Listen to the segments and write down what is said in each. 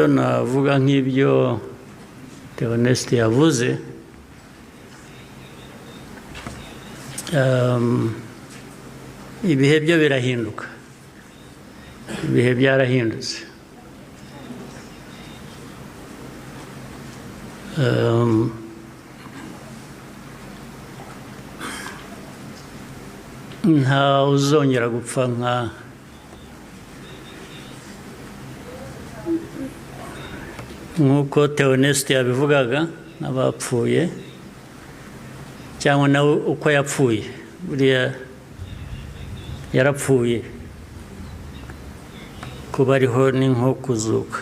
navuga nk'ibyo Theoneste yavuze, ibihe byo birahinduka, ibihe byarahindutse. Nta uzongera gupfa nk'uko Theoneste yabivugaga n'abapfuye, cyangwa nawe uko yapfuye. Buriya yarapfuye, kuba ariho ni nko kuzuka,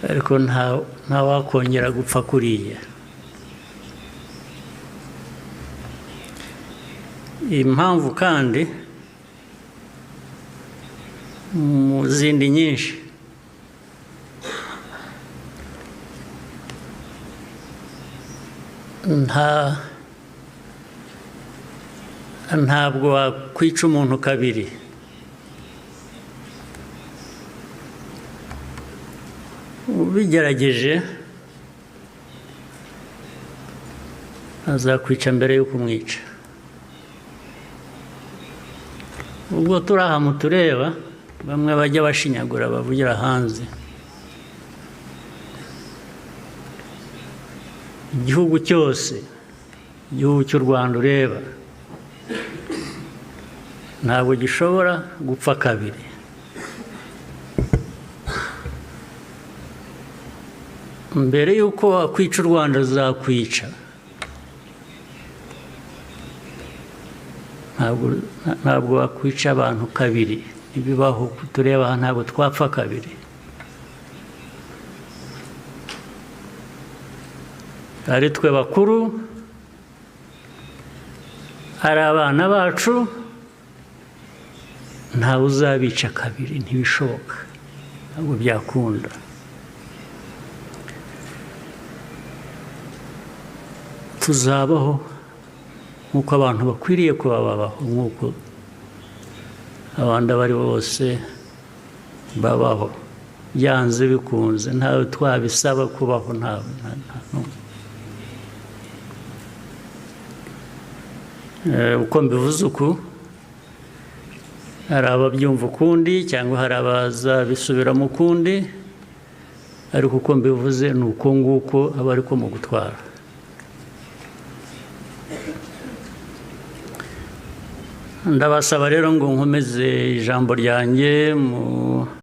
ariko nta wakongera gupfa kuriya. Impamvu kandi mu zindi nyinshi, ntabwo wakwica umuntu kabiri. Ubigerageje nzakwica mbere y'uko umwica. Ubwo turi aha mutureba, bamwe bajya bashinyagura bavugira hanze. Igihugu cyose, igihugu cy'u Rwanda ureba, ntabwo gishobora gupfa kabiri. Mbere y'uko wakwica u Rwanda nzakwica. Ntabwo wakwica abantu kabiri, ntibibaho. Tureba aha ntabwo twapfa kabiri. Ari twe bakuru, ari abana bacu, ntawe uzabica kabiri, ntibishoboka, ntabwo byakunda. Tuzabaho nk'uko abantu bakwiriye kuba babaho, nk'uko abandi abari bose babaho, byanze bikunze, ntawe twabisaba kubaho. Uko mbivuze uku, hari ababyumva ukundi cyangwa hari abazabisubiramo ukundi, ariko uko mbivuze ni uko nguko aba ariko mu gutwara. Ndabasaba rero ngo nkomeze ijambo ryanjye mu